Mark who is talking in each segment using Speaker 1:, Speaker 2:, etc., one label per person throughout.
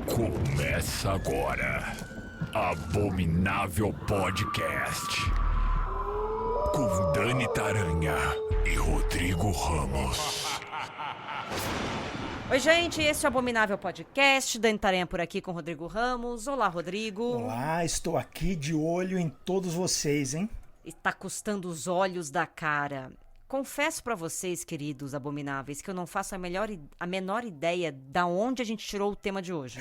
Speaker 1: Começa agora, Abominável Podcast, com Dani Taranha e Rodrigo Ramos.
Speaker 2: Oi, gente, esse é o Abominável Podcast, Dani Taranha por aqui com Rodrigo Ramos. Olá, Rodrigo.
Speaker 3: Olá, estou aqui de olho em todos vocês, hein?
Speaker 2: Está custando os olhos da cara. Confesso pra vocês, queridos abomináveis, que eu não faço a menor ideia da onde a gente tirou o tema de hoje.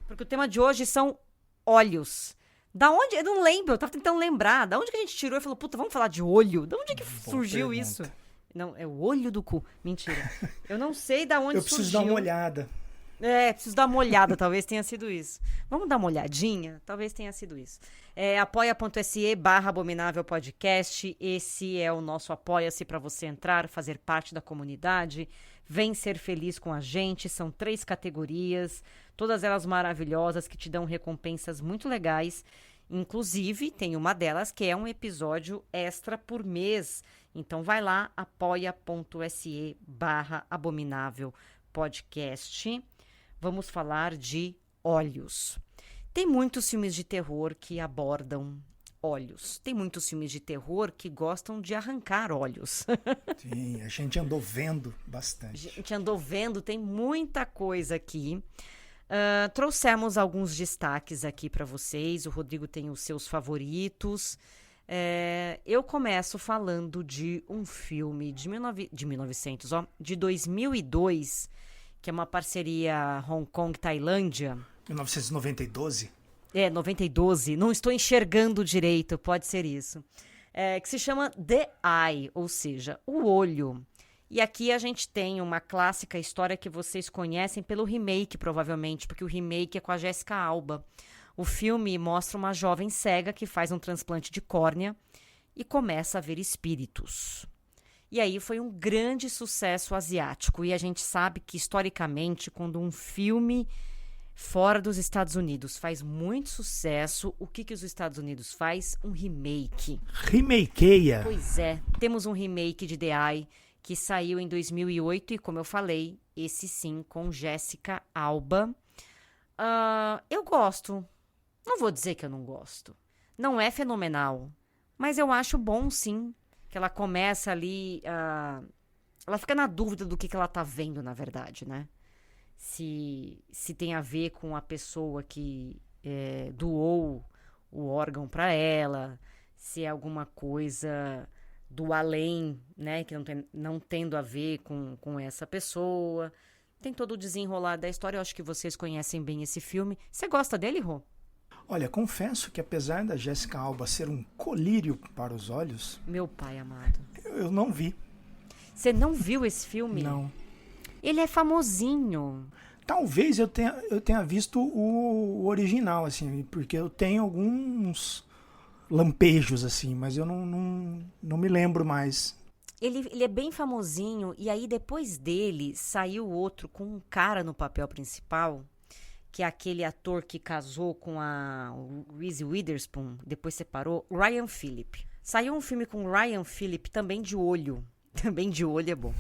Speaker 2: Porque o tema de hoje são olhos. Da onde? Eu não lembro, eu tava tentando lembrar. Da onde que a gente tirou e falou, puta, vamos falar de olho? Da onde que surgiu
Speaker 3: pergunta.
Speaker 2: isso? Não, é o olho do cu. Mentira. Eu não sei da onde surgiu.
Speaker 3: Eu preciso dar uma olhada.
Speaker 2: Preciso dar uma olhada, talvez tenha sido isso. Vamos dar uma olhadinha? Talvez tenha sido isso. Apoia.se/Abominável Podcast. Esse é o nosso Apoia-se para você entrar, fazer parte da comunidade. Vem ser feliz com a gente. São 3 categorias, todas elas maravilhosas, que te dão recompensas muito legais. Inclusive, tem uma delas que é um episódio extra por mês. Então vai lá, apoia.se/Abominável Podcast. Vamos falar de olhos. Tem muitos filmes de terror que abordam olhos. Tem muitos filmes de terror que gostam de arrancar olhos.
Speaker 3: Sim, a gente andou vendo bastante.
Speaker 2: A gente andou vendo, tem muita coisa aqui. Trouxemos alguns destaques aqui para vocês. O Rodrigo tem os seus favoritos. Eu começo falando de um filme de 2002, que é uma parceria Hong Kong-Tailândia.
Speaker 3: 1992?
Speaker 2: 92. Não estou enxergando direito, pode ser isso. Que se chama The Eye, ou seja, o olho. E aqui a gente tem uma clássica história que vocês conhecem pelo remake, provavelmente, porque o remake é com a Jessica Alba. O filme mostra uma jovem cega que faz um transplante de córnea e começa a ver espíritos. E aí foi um grande sucesso asiático. E a gente sabe que, historicamente, quando um filme fora dos Estados Unidos faz muito sucesso, o que os Estados Unidos faz? Um remake.
Speaker 3: Remakeia.
Speaker 2: Pois é, temos um remake de The Eye que saiu em 2008 e, como eu falei, esse sim, com Jessica Alba. Eu gosto. Não vou dizer que eu não gosto. Não é fenomenal, mas eu acho bom, sim, que ela começa ali... ela fica na dúvida do que ela tá vendo, na verdade, né? Se tem a ver com a pessoa que doou o órgão para ela, se é alguma coisa do além, né? Que não tendo a ver com essa pessoa. Tem todo o desenrolar da história. Eu acho que vocês conhecem bem esse filme. Você gosta dele, Rô?
Speaker 3: Olha, confesso que apesar da Jessica Alba ser um colírio para os olhos...
Speaker 2: Meu pai amado.
Speaker 3: Eu não vi.
Speaker 2: Você não viu esse filme?
Speaker 3: Não.
Speaker 2: Ele é famosinho.
Speaker 3: Talvez eu tenha visto o original, assim, porque eu tenho alguns lampejos, assim, mas eu não me lembro mais.
Speaker 2: Ele é bem famosinho, e aí depois dele saiu outro com um cara no papel principal, que é aquele ator que casou com a Reese Witherspoon, depois separou, Ryan Phillip. Saiu um filme com Ryan Phillip, também de olho. Também de olho é bom.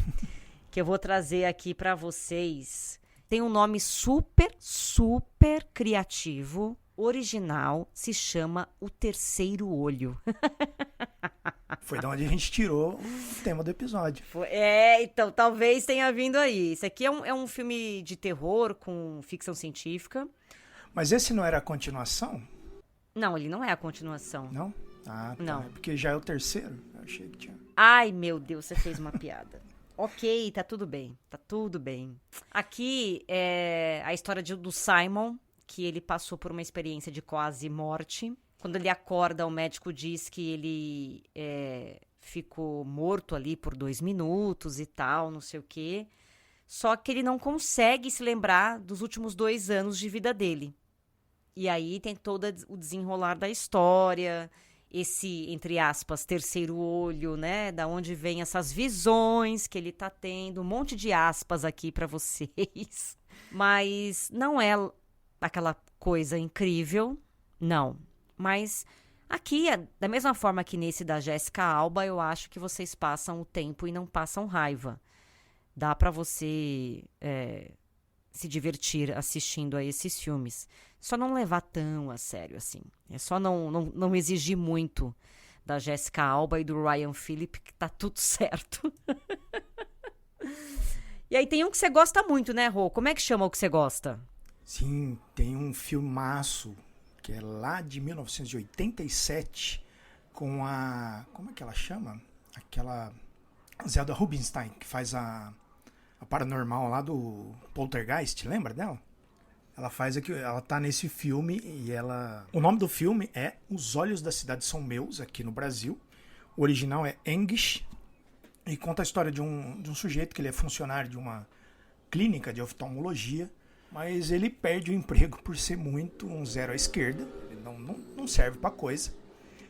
Speaker 2: Que eu vou trazer aqui pra vocês. Tem um nome super, super criativo, original, se chama O Terceiro Olho.
Speaker 3: Foi de onde a gente tirou o tema do episódio.
Speaker 2: Então, talvez tenha vindo aí. Isso aqui é um filme de terror com ficção científica.
Speaker 3: Mas esse não era a continuação?
Speaker 2: Não, ele não é a continuação.
Speaker 3: Não? Ah, tá.
Speaker 2: Não.
Speaker 3: É porque já é o terceiro? Eu achei que tinha.
Speaker 2: Ai, meu Deus, você fez uma piada. Ok, tá tudo bem, tá tudo bem. Aqui é a história do Simon, que ele passou por uma experiência de quase morte. Quando ele acorda, o médico diz que ele ficou morto ali por 2 minutos e tal, não sei o quê. Só que ele não consegue se lembrar dos últimos 2 anos de vida dele. E aí tem todo o desenrolar da história, esse, entre aspas, terceiro olho, né? Da onde vem essas visões que ele tá tendo, um monte de aspas aqui pra vocês. Mas não é aquela coisa incrível, não. Mas aqui, da mesma forma que nesse da Jessica Alba, eu acho que vocês passam o tempo e não passam raiva. Dá pra você se divertir assistindo a esses filmes. Só não levar tão a sério assim. É só não exigir muito da Jessica Alba e do Ryan Phillippe, que tá tudo certo. E aí tem um que você gosta muito, né, Rô? Como é que chama o que você gosta?
Speaker 3: Sim, tem um filmaço que é lá de 1987 com a... Como é que ela chama? Aquela Zelda Rubinstein, que faz a paranormal lá do Poltergeist, lembra dela? Ela faz aqui, ela tá nesse filme e ela... O nome do filme é Os Olhos da Cidade São Meus, aqui no Brasil. O original é Anguish e conta a história de um sujeito que ele é funcionário de uma clínica de oftalmologia, mas ele perde o emprego por ser muito um zero à esquerda, ele não serve pra coisa.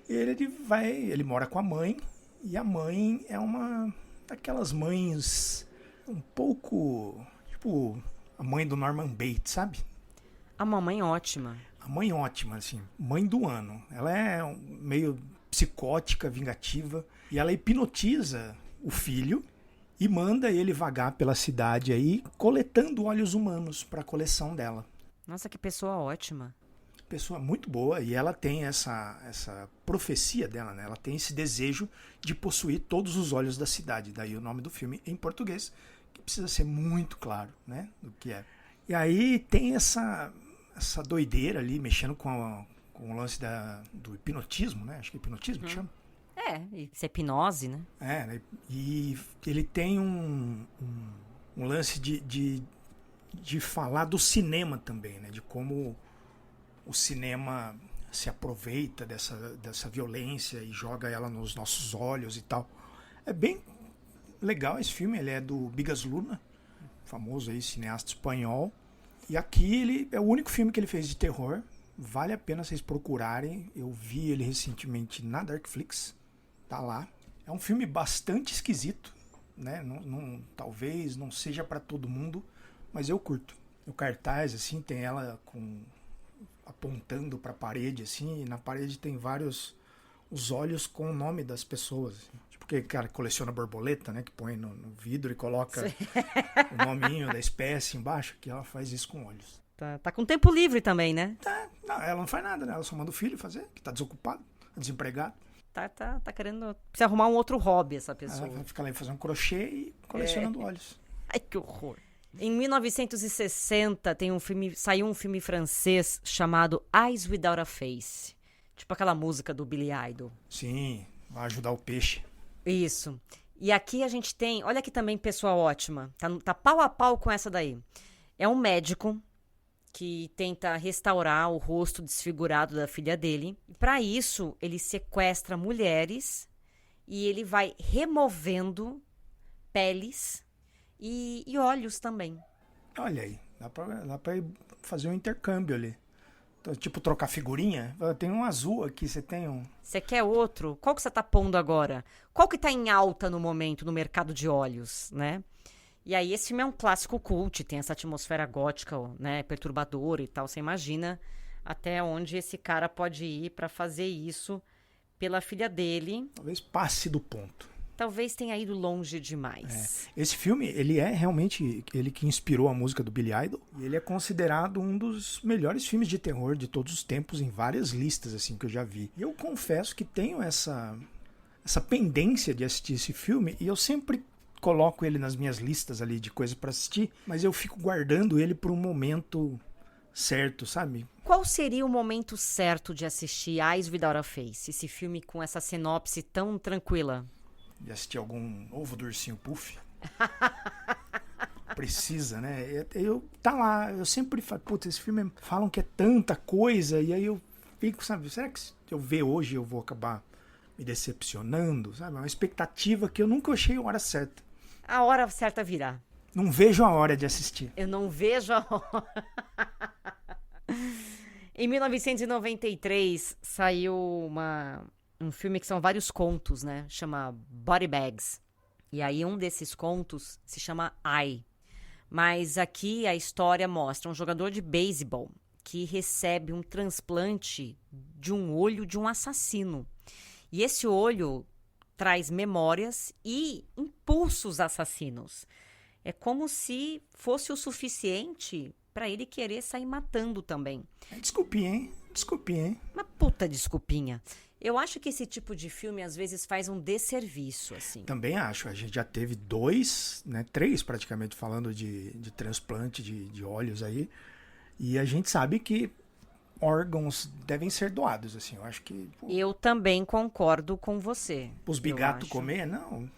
Speaker 3: E ele mora com a mãe, e a mãe é uma daquelas mães um pouco, tipo, a mãe do Norman Bates, sabe?
Speaker 2: A mamãe ótima.
Speaker 3: A mãe ótima, assim, mãe do ano. Ela é meio psicótica, vingativa, e ela hipnotiza o filho e manda ele vagar pela cidade aí, coletando olhos humanos para a coleção dela.
Speaker 2: Nossa, que pessoa ótima.
Speaker 3: Pessoa muito boa, e ela tem essa profecia dela, né? Ela tem esse desejo de possuir todos os olhos da cidade. Daí o nome do filme em português, que precisa ser muito claro, né? Do que é. E aí tem essa doideira ali, mexendo com o lance do hipnotismo, né? Acho que é hipnotismo que chama.
Speaker 2: Isso é hipnose, né?
Speaker 3: Né? E ele tem um lance de falar do cinema também, né? De como o cinema se aproveita dessa violência e joga ela nos nossos olhos e tal. É bem legal esse filme, ele é do Bigas Luna, famoso aí, cineasta espanhol. E aqui ele é o único filme que ele fez de terror. Vale a pena vocês procurarem. Eu vi ele recentemente na Darkflix. Tá lá. É um filme bastante esquisito, né? Talvez não seja para todo mundo, mas eu curto. O cartaz, assim, tem ela apontando para a parede, assim, e na parede tem os olhos com o nome das pessoas. Assim. Tipo que cara coleciona borboleta, né? Que põe no vidro e coloca o nominho da espécie embaixo, que ela faz isso com olhos.
Speaker 2: Tá com tempo livre também, né?
Speaker 3: Não, ela não faz nada, né? Ela só manda o filho fazer, que tá desocupado, desempregado.
Speaker 2: Tá querendo... Precisa arrumar um outro hobby, essa pessoa.
Speaker 3: Ela vai ficar lá fazendo crochê e colecionando olhos.
Speaker 2: Ai, que horror. Em 1960 saiu um filme francês chamado Eyes Without a Face. Tipo aquela música do Billy Idol.
Speaker 3: Sim, vai ajudar o peixe.
Speaker 2: Isso. E aqui a gente tem... Olha aqui também, pessoa ótima. Tá pau a pau com essa daí. É um médico que tenta restaurar o rosto desfigurado da filha dele. Para isso, ele sequestra mulheres e ele vai removendo peles e olhos também.
Speaker 3: Olha aí, dá pra fazer um intercâmbio ali. Então, tipo, trocar figurinha. Tem um azul aqui, você tem um...
Speaker 2: Você quer outro? Qual que você tá pondo agora? Qual que tá em alta no momento no mercado de olhos, né? E aí esse filme é um clássico cult, tem essa atmosfera gótica, né, perturbadora e tal. Você imagina até onde esse cara pode ir para fazer isso pela filha dele.
Speaker 3: Talvez passe do ponto.
Speaker 2: Talvez tenha ido longe demais.
Speaker 3: Esse filme, ele é realmente ele que inspirou a música do Billy Idol. E ele é considerado um dos melhores filmes de terror de todos os tempos em várias listas assim que eu já vi. E eu confesso que tenho essa pendência de assistir esse filme e eu sempre coloco ele nas minhas listas ali de coisas pra assistir, mas eu fico guardando ele por um momento certo, sabe?
Speaker 2: Qual seria o momento certo de assistir Eyes Without a Face, esse filme com essa sinopse tão tranquila?
Speaker 3: De assistir algum Ovo do Ursinho Puff? Precisa, né? Tá lá, eu sempre falo, putz, esse filme falam que é tanta coisa, e aí eu fico, sabe, será que se eu ver hoje eu vou acabar me decepcionando, sabe? É uma expectativa que eu nunca achei a hora certa.
Speaker 2: A hora certa virá.
Speaker 3: Não vejo a hora de assistir.
Speaker 2: Eu não vejo a hora. Em 1993 saiu um filme que são vários contos, né? Chama Body Bags. E aí um desses contos se chama Eye. Mas aqui a história mostra um jogador de beisebol que recebe um transplante de um olho de um assassino. E esse olho traz memórias e impulsos assassinos. É como se fosse o suficiente pra ele querer sair matando também.
Speaker 3: Desculpinha, hein? Desculpinha, hein?
Speaker 2: Uma puta desculpinha. Eu acho que esse tipo de filme, às vezes, faz um desserviço, assim.
Speaker 3: Também acho. A gente já teve 2, né, 3 praticamente, falando de transplante de órgãos aí. E a gente sabe que órgãos devem ser doados, assim. Eu acho que... Pô,
Speaker 2: Eu também concordo com você.
Speaker 3: os
Speaker 2: Eu
Speaker 3: bigatos
Speaker 2: acho.
Speaker 3: comer, não.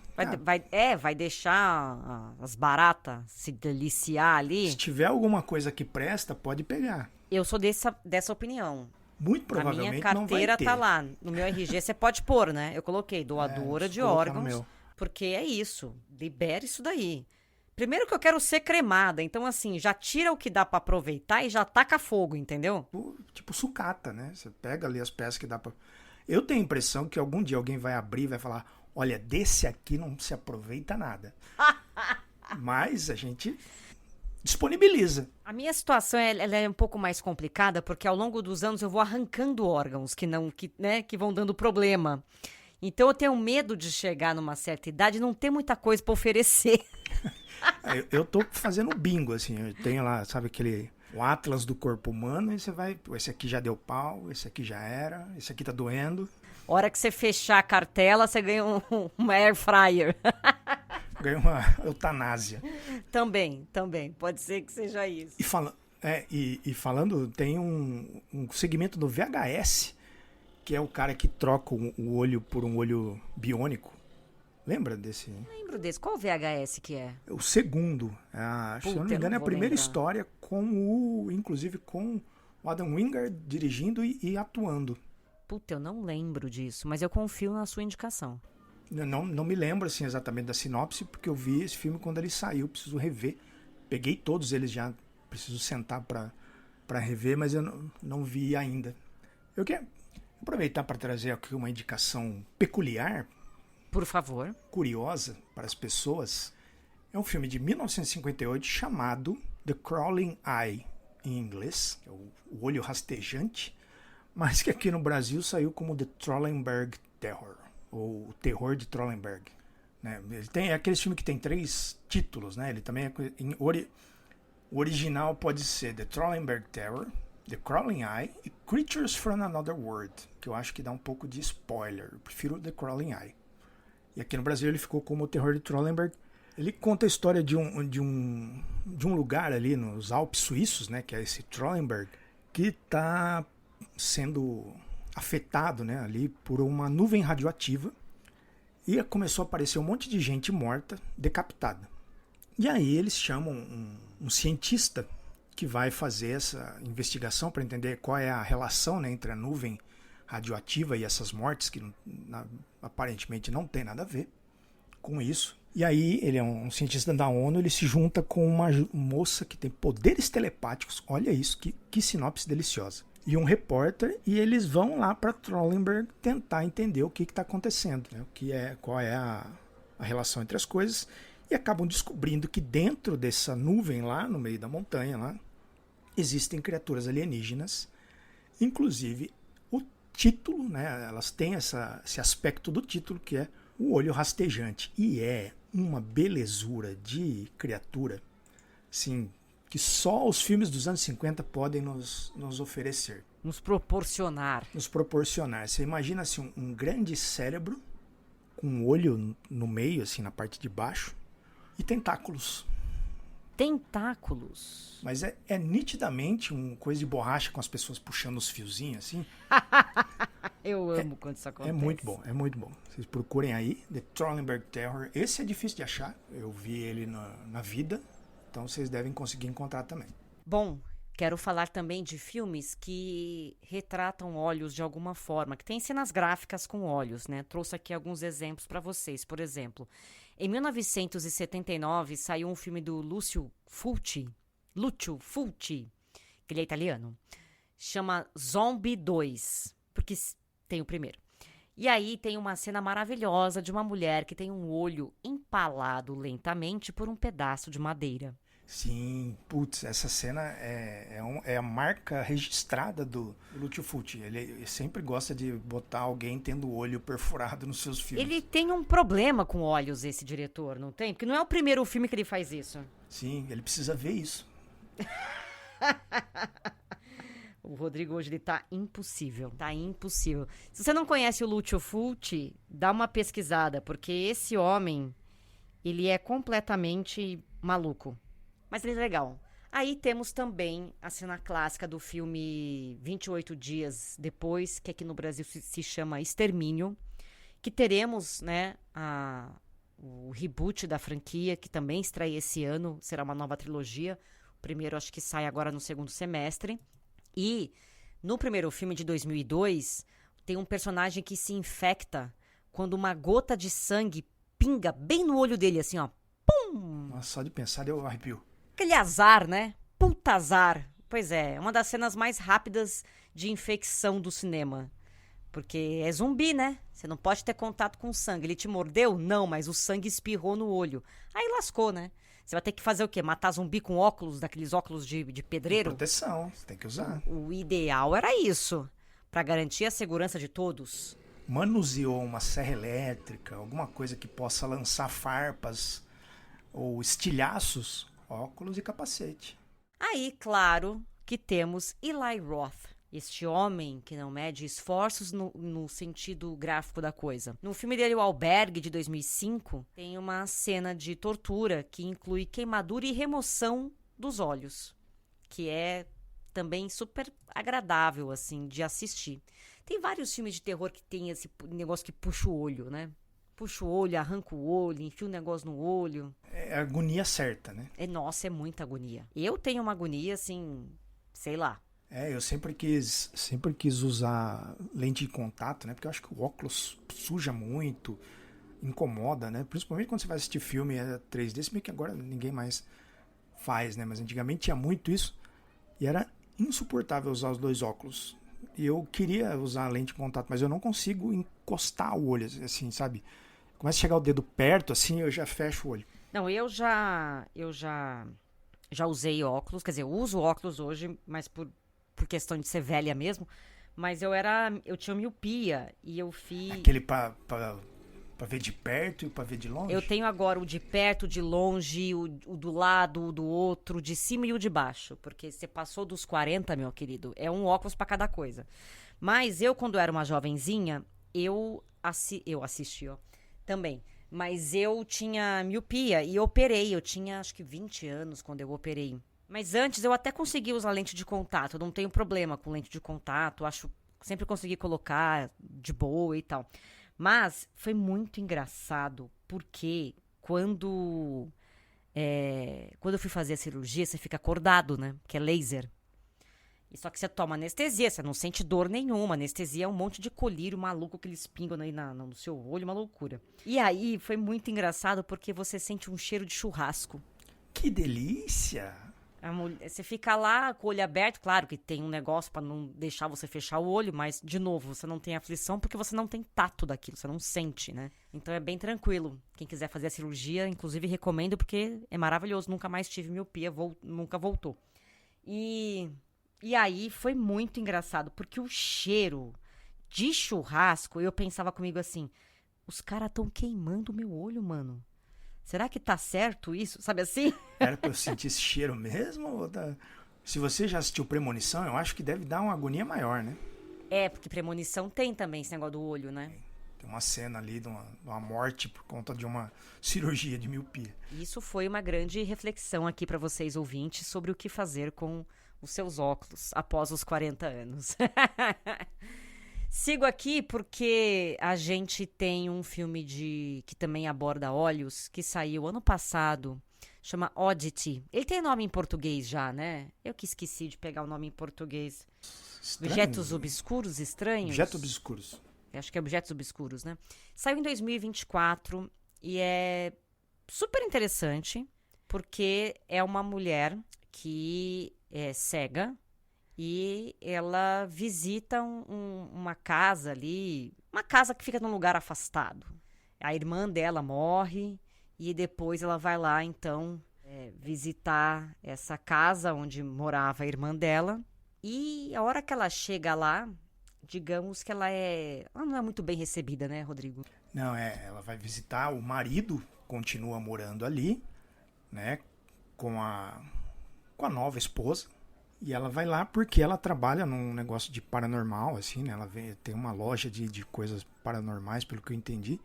Speaker 2: Vai deixar as baratas se deliciar ali.
Speaker 3: Se tiver alguma coisa que presta, pode pegar.
Speaker 2: Eu sou dessa opinião.
Speaker 3: Muito
Speaker 2: Na
Speaker 3: provavelmente
Speaker 2: minha
Speaker 3: não vai
Speaker 2: carteira
Speaker 3: ter.
Speaker 2: tá lá. No meu RG você pode pôr, né? Eu coloquei doadora de
Speaker 3: colocar no
Speaker 2: órgãos.
Speaker 3: meu.
Speaker 2: Porque é isso. Libera isso daí. Primeiro que eu quero ser cremada. Então, assim, já tira o que dá pra aproveitar e já taca fogo, entendeu?
Speaker 3: Tipo sucata, né? Você pega ali as peças que dá pra... Eu tenho a impressão que algum dia alguém vai abrir e vai falar, olha, desse aqui não se aproveita nada. Mas a gente disponibiliza.
Speaker 2: A minha situação ela é um pouco mais complicada porque ao longo dos anos eu vou arrancando órgãos que vão dando problema. Então eu tenho medo de chegar numa certa idade e não ter muita coisa pra oferecer.
Speaker 3: Eu tô fazendo bingo, assim. Eu tenho lá, sabe, o Atlas do corpo humano, e você vai, esse aqui já deu pau, esse aqui já era, esse aqui tá doendo.
Speaker 2: Hora que você fechar a cartela, você ganha uma air fryer.
Speaker 3: Ganha uma eutanásia.
Speaker 2: Também. Pode ser que seja isso.
Speaker 3: E falando, tem um segmento do VHS, que é o cara que troca o olho por um olho biônico. Lembra desse?
Speaker 2: Lembro desse. Qual VHS que é?
Speaker 3: O segundo. Se eu não me engano, é a primeira
Speaker 2: lembrar.
Speaker 3: história inclusive com o Adam Wingard dirigindo e atuando.
Speaker 2: Puta, eu não lembro disso, mas eu confio na sua indicação.
Speaker 3: Eu não me lembro assim, exatamente da sinopse, porque eu vi esse filme quando ele saiu, preciso rever. Peguei todos eles já, preciso sentar pra rever, mas eu não vi ainda. Eu quero aproveitar para trazer aqui uma indicação peculiar,
Speaker 2: Por favor.
Speaker 3: curiosa para as pessoas. É um filme de 1958 chamado The Crawling Eye, em inglês, que é o olho rastejante, mas que aqui no Brasil saiu como The Trollenberg Terror, ou o Terror de Trollenberg. Né? Ele tem aquele filme que tem 3 títulos, né? Ele também o original pode ser The Trollenberg Terror, The Crawling Eye e Creatures from Another World, que eu acho que dá um pouco de spoiler. Eu prefiro The Crawling Eye. E aqui no Brasil ele ficou como o Terror de Trollenberg. Ele conta a história de um lugar ali nos Alpes suíços, né, que é esse Trollenberg, que está sendo afetado, né, ali por uma nuvem radioativa. E começou a aparecer um monte de gente morta, decapitada. E aí eles chamam um cientista que vai fazer essa investigação para entender qual é a relação, né, entre a nuvem radioativa e essas mortes, que aparentemente não tem nada a ver com isso. E aí ele é um cientista da ONU, ele se junta com uma moça que tem poderes telepáticos, olha isso, que sinopse deliciosa. E um repórter, e eles vão lá para Trollenberg tentar entender o que está acontecendo, né, qual é a relação entre as coisas, e acabam descobrindo que dentro dessa nuvem lá, no meio da montanha lá, existem criaturas alienígenas, inclusive o título, né, elas têm esse aspecto do título que é o olho rastejante, e é uma belezura de criatura, assim, que só os filmes dos anos 50 podem nos oferecer.
Speaker 2: Nos proporcionar.
Speaker 3: Nos proporcionar. Você imagina assim, um grande cérebro com um olho no meio, assim, na parte de baixo, e tentáculos.
Speaker 2: Tentáculos.
Speaker 3: Mas é nitidamente uma coisa de borracha com as pessoas puxando os fiozinhos, assim.
Speaker 2: Eu amo quando isso acontece.
Speaker 3: É muito bom, é muito bom. Vocês procurem aí, The Trollenberg Terror. Esse é difícil de achar, eu vi ele na vida, então vocês devem conseguir encontrar também.
Speaker 2: Bom, quero falar também de filmes que retratam olhos de alguma forma, que tem cenas gráficas com olhos, né? Trouxe aqui alguns exemplos para vocês. Por exemplo, em 1979 saiu um filme do Lucio Fulci, que ele é italiano, chama Zombie 2, porque tem o primeiro. E aí tem uma cena maravilhosa de uma mulher que tem um olho empalado lentamente por um pedaço de madeira.
Speaker 3: Sim, putz, essa cena é a marca registrada do Lúcio Fulci. Ele sempre gosta de botar alguém tendo o olho perfurado nos seus filmes.
Speaker 2: Ele tem um problema com olhos, esse diretor, não tem? Porque não é o primeiro filme que ele faz isso.
Speaker 3: Sim, ele precisa ver isso.
Speaker 2: O Rodrigo hoje ele tá impossível. Tá impossível. Se você não conhece o Lúcio Fulci, dá uma pesquisada, porque esse homem, ele é completamente maluco. Mas ele é legal. Aí temos também a cena clássica do filme 28 Dias Depois, que aqui no Brasil se chama Extermínio, que teremos, né, o reboot da franquia, que também estreia esse ano, será uma nova trilogia. O primeiro acho que sai agora no segundo semestre. E no primeiro filme de 2002, tem um personagem que se infecta quando uma gota de sangue pinga bem no olho dele, assim, ó. Pum!
Speaker 3: Nossa, só de pensar eu arrepio.
Speaker 2: Aquele azar, né? Puta azar. Pois é, uma das cenas mais rápidas de infecção do cinema. Porque é zumbi, né? Você não pode ter contato com sangue. Ele te mordeu? Não, mas o sangue espirrou no olho. Aí lascou, né? Você vai ter que fazer o quê? Matar zumbi com óculos, daqueles óculos de pedreiro?
Speaker 3: Proteção, você tem que usar.
Speaker 2: O ideal era isso, pra garantir a segurança de todos.
Speaker 3: Manuseou uma serra elétrica, alguma coisa que possa lançar farpas ou estilhaços, óculos e capacete.
Speaker 2: Aí, claro, que temos Eli Roth, este homem que não mede esforços no sentido gráfico da coisa. No filme dele, O Albergue, de 2005, tem uma cena de tortura que inclui queimadura e remoção dos olhos, que é também super agradável, assim, de assistir. Tem vários filmes de terror que tem esse negócio que puxa o olho, né? Puxa o olho, arranca o olho, enfia um negócio no olho.
Speaker 3: É a agonia certa, né?
Speaker 2: Nossa, é muita agonia. Eu tenho uma agonia, assim, sei lá.
Speaker 3: Eu sempre quis usar lente de contato, né? Porque eu acho que o óculos suja muito, incomoda, né? Principalmente quando você vai assistir filme 3D, se bem que agora ninguém mais faz, né? Mas antigamente tinha muito isso e era insuportável usar os dois óculos. E eu queria usar a lente de contato, mas eu não consigo encostar o olho, assim, sabe? Começa a chegar o dedo perto, assim, eu já fecho o olho.
Speaker 2: Não, eu já usei óculos, quer dizer, eu uso óculos hoje, mas por questão de ser velha mesmo, mas eu tinha miopia e eu fiz...
Speaker 3: Aquele pra ver de perto e pra ver de longe?
Speaker 2: Eu tenho agora o de perto, de longe, o do lado, o do outro, de cima e o de baixo, porque você passou dos 40, meu querido, é um óculos pra cada coisa. Mas eu, quando era uma jovenzinha, eu assisti, ó, também. Mas eu tinha miopia e operei. Eu tinha acho que 20 anos quando eu operei. Mas antes eu até consegui usar lente de contato. Eu não tenho problema com lente de contato. Sempre consegui colocar de boa e tal. Mas foi muito engraçado porque quando eu fui fazer a cirurgia, você fica acordado, né? Que é laser. E só que você toma anestesia, você não sente dor nenhuma. Anestesia é um monte de colírio maluco que eles pingam aí no seu olho, uma loucura. E aí foi muito engraçado porque você sente um cheiro de churrasco.
Speaker 3: Que delícia!
Speaker 2: Você fica lá com o olho aberto, claro que tem um negócio pra não deixar você fechar o olho, mas, de novo, você não tem aflição porque você não tem tato daquilo, você não sente, né? Então é bem tranquilo. Quem quiser fazer a cirurgia, inclusive recomendo porque é maravilhoso. Nunca mais tive miopia, nunca voltou. E aí foi muito engraçado, porque o cheiro de churrasco, eu pensava comigo assim, os caras estão queimando o meu olho, mano. Será que tá certo isso? Sabe assim?
Speaker 3: Era pra eu sentir esse cheiro mesmo? Se você já assistiu Premonição, eu acho que deve dar uma agonia maior, né?
Speaker 2: Porque Premonição tem também esse negócio do olho, né?
Speaker 3: Tem uma cena ali de uma morte por conta de uma cirurgia de miopia.
Speaker 2: Isso foi uma grande reflexão aqui pra vocês, ouvintes, sobre o que fazer com os seus óculos após os 40 anos. Sigo aqui porque a gente tem um filme que também aborda olhos, que saiu ano passado, chama Oddity. Ele tem nome em português já, né? Eu que esqueci de pegar o nome em português.
Speaker 3: Estranho.
Speaker 2: Objetos Obscuros Estranhos?
Speaker 3: Objetos Obscuros.
Speaker 2: Acho que é Objetos Obscuros, né? Saiu em 2024 e é super interessante porque é uma mulher que é cega e ela visita uma casa ali, uma casa que fica num lugar afastado. A irmã dela morre e depois ela vai lá, então, visitar essa casa onde morava a irmã dela. E a hora que ela chega lá, digamos que ela não é muito bem recebida, né, Rodrigo?
Speaker 3: Não, ela vai visitar, o marido continua morando ali, né, com a nova esposa. E ela vai lá porque ela trabalha num negócio de paranormal, assim, né? Ela tem uma loja de coisas paranormais, pelo que eu entendi.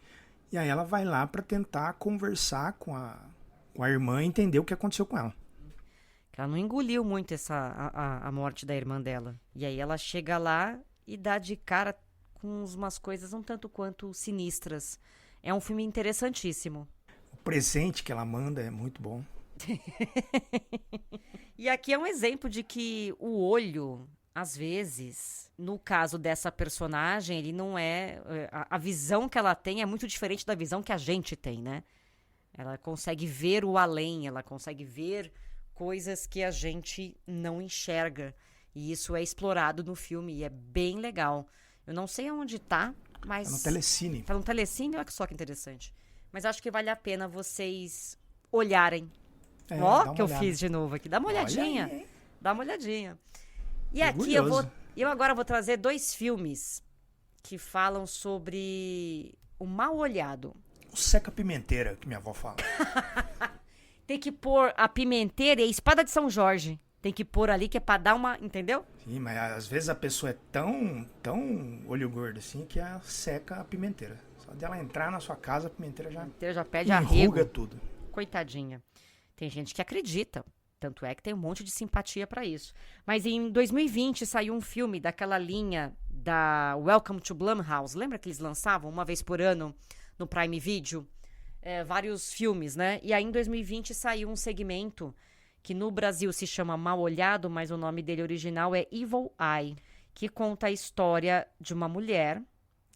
Speaker 3: E aí ela vai lá para tentar conversar com a irmã e entender o que aconteceu com ela.
Speaker 2: Ela não engoliu muito a morte da irmã dela. E aí ela chega lá e dá de cara com umas coisas um tanto quanto sinistras. É um filme interessantíssimo.
Speaker 3: O presente que ela manda é muito bom.
Speaker 2: E aqui é um exemplo de que o olho, às vezes, no caso dessa personagem, ele não é... A visão que ela tem é muito diferente da visão que a gente tem, né? Ela consegue ver o além, ela consegue ver coisas que a gente não enxerga. E isso é explorado no filme e é bem legal. Eu não sei aonde tá, mas...
Speaker 3: Tá no Telecine.
Speaker 2: Tá no Telecine? Olha só que interessante. Mas acho que vale a pena vocês olharem. Ó, que eu fiz de novo aqui. Dá uma olhadinha.
Speaker 3: Aí,
Speaker 2: dá uma olhadinha. E
Speaker 3: orgulhoso.
Speaker 2: aqui eu agora vou trazer 2 filmes que falam sobre o mal olhado.
Speaker 3: O Seca Pimenteira, que minha avó fala.
Speaker 2: Tem que pôr a pimenteira e a espada de São Jorge. Tem que pôr ali que é pra dar uma... Entendeu?
Speaker 3: Sim, mas às vezes a pessoa é tão olho gordo assim que seca a pimenteira. Só dela entrar na sua casa, a pimenteira
Speaker 2: já pede
Speaker 3: enruga
Speaker 2: arrego.
Speaker 3: tudo.
Speaker 2: Coitadinha. Tem gente que acredita. Tanto é que tem um monte de simpatia pra isso. Mas em 2020 saiu um filme daquela linha da Welcome to Blumhouse. Lembra que eles lançavam uma vez por ano no Prime Video? Vários filmes, né? E aí em 2020 saiu um segmento que no Brasil se chama Mal Olhado, mas o nome dele original é Evil Eye, que conta a história de uma mulher,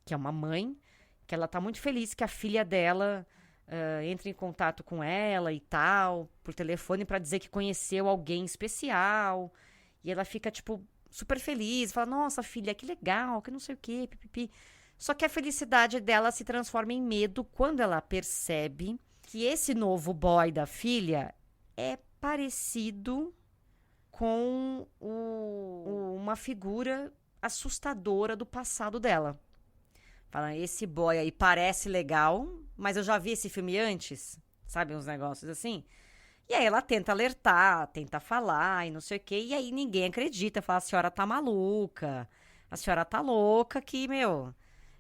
Speaker 2: que é uma mãe, que ela tá muito feliz que a filha dela... entra em contato com ela e tal, por telefone, pra dizer que conheceu alguém especial. E ela fica, tipo, super feliz. Fala, nossa, filha, que legal, que não sei o quê, pipipi. Só que a felicidade dela se transforma em medo quando ela percebe que esse novo boy da filha é parecido com uma figura assustadora do passado dela. Fala, esse boy aí parece legal, mas eu já vi esse filme antes, sabe, uns negócios assim. E aí ela tenta alertar, tenta falar e não sei o quê, e aí ninguém acredita, fala, a senhora tá maluca, a senhora tá louca que,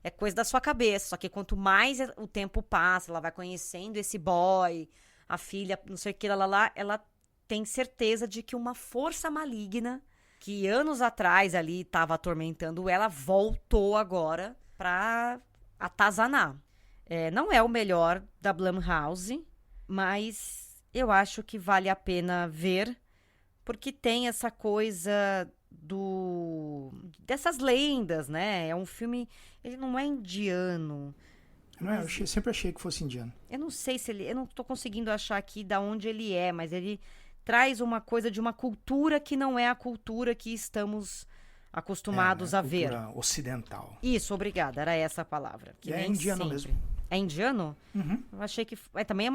Speaker 2: é coisa da sua cabeça. Só que quanto mais o tempo passa, ela vai conhecendo esse boy, a filha, não sei o que, ela tem certeza de que uma força maligna, que anos atrás ali estava atormentando ela, voltou agora pra atazanar. Não é o melhor da Blumhouse, mas eu acho que vale a pena ver, porque tem essa coisa dessas lendas, né? É um filme, ele não é indiano.
Speaker 3: Não, eu sempre achei que fosse indiano.
Speaker 2: Eu não sei se eu não tô conseguindo achar aqui da onde ele é, mas ele traz uma coisa de uma cultura que não é a cultura que estamos acostumados a ver.
Speaker 3: Cultura ocidental.
Speaker 2: Isso, obrigada, era essa a palavra. Que
Speaker 3: é indiano mesmo.
Speaker 2: É indiano?
Speaker 3: Uhum.
Speaker 2: Eu achei que...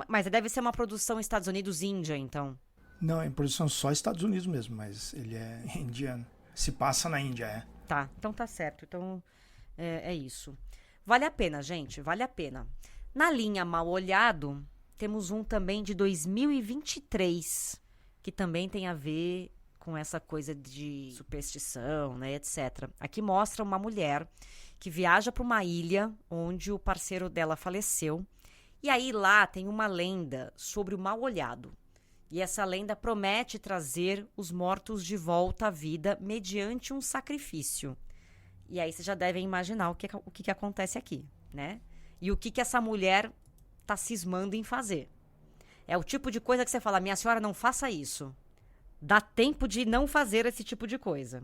Speaker 2: mas deve ser uma produção Estados Unidos-Índia, então.
Speaker 3: Não, é em produção só Estados Unidos mesmo, mas ele é indiano. Se passa na Índia,
Speaker 2: Tá, então tá certo. Então, é isso. Vale a pena, gente, vale a pena. Na linha Mal Olhado, temos um também de 2023, que também tem a ver com essa coisa de superstição, né, etc. Aqui mostra uma mulher que viaja para uma ilha onde o parceiro dela faleceu. E aí lá tem uma lenda sobre o mal olhado. E essa lenda promete trazer os mortos de volta à vida mediante um sacrifício. E aí vocês já devem imaginar o que acontece aqui, né? E o que essa mulher tá cismando em fazer. É o tipo de coisa que você fala, minha senhora, não faça isso. Dá tempo de não fazer esse tipo de coisa.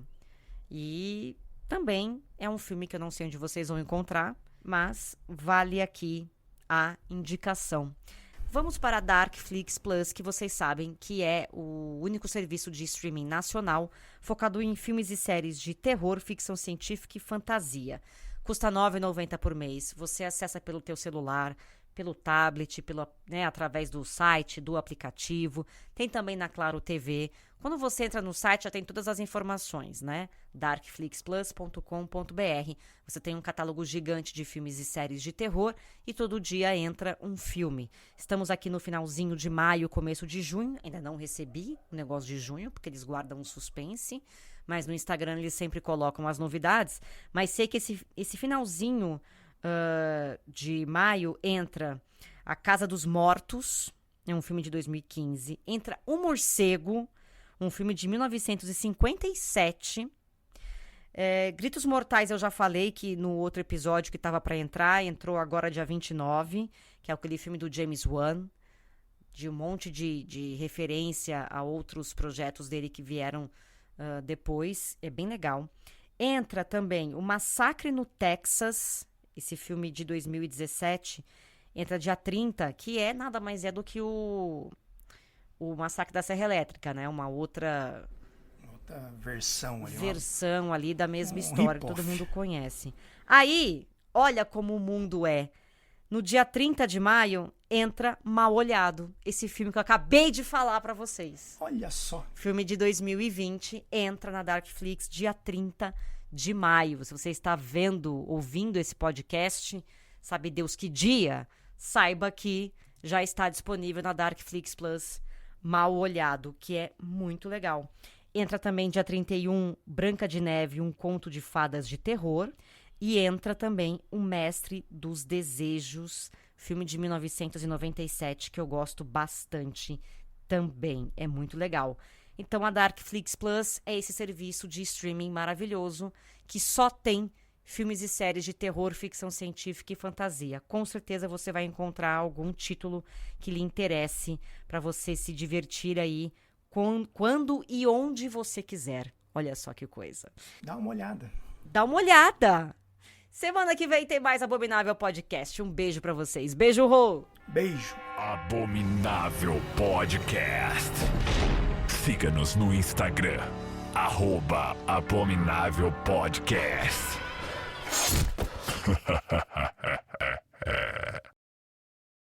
Speaker 2: E também é um filme que eu não sei onde vocês vão encontrar, mas vale aqui a indicação. Vamos para a Darkflix Plus, que vocês sabem que é o único serviço de streaming nacional focado em filmes e séries de terror, ficção científica e fantasia. Custa R$ 9,90 por mês. Você acessa pelo teu celular, pelo tablet, através do site, do aplicativo. Tem também na Claro TV. Quando você entra no site, já tem todas as informações, né? darkflixplus.com.br. Você tem um catálogo gigante de filmes e séries de terror e todo dia entra um filme. Estamos aqui no finalzinho de maio, começo de junho. Ainda não recebi o negócio de junho, porque eles guardam um suspense. Mas no Instagram eles sempre colocam as novidades. Mas sei que esse finalzinho de maio entra A Casa dos Mortos, é um filme de 2015. Entra O Morcego, um filme de 1957. Gritos Mortais eu já falei que no outro episódio que estava para entrar, entrou agora dia 29, que é aquele filme do James Wan, de um monte de referência a outros projetos dele que vieram depois. É bem legal. Entra também O Massacre no Texas, esse filme de 2017, entra dia 30, que nada mais do que o Massacre da Serra Elétrica, né? Uma outra versão ali da mesma história que todo mundo conhece. Aí, olha como o mundo é. No dia 30 de maio, entra Mal Olhado, esse filme que eu acabei de falar pra vocês.
Speaker 3: Olha só.
Speaker 2: Filme de 2020, entra na Darkflix dia 30 de maio. Se você está ouvindo esse podcast, sabe Deus que dia, saiba que já está disponível na Darkflix Plus Mal Olhado, que é muito legal. Entra também dia 31, Branca de Neve, um conto de fadas de terror. E entra também O Mestre dos Desejos, filme de 1997, que eu gosto bastante também. É muito legal. Então a Darkflix Plus é esse serviço de streaming maravilhoso que só tem filmes e séries de terror, ficção científica e fantasia. Com certeza você vai encontrar algum título que lhe interesse para você se divertir aí quando e onde você quiser. Olha só que coisa.
Speaker 3: Dá uma olhada.
Speaker 2: Dá uma olhada. Semana que vem tem mais Abominável Podcast. Um beijo pra vocês. Beijo, Rô.
Speaker 3: Beijo.
Speaker 1: Abominável Podcast. Siga-nos no Instagram, @Abominável Podcast.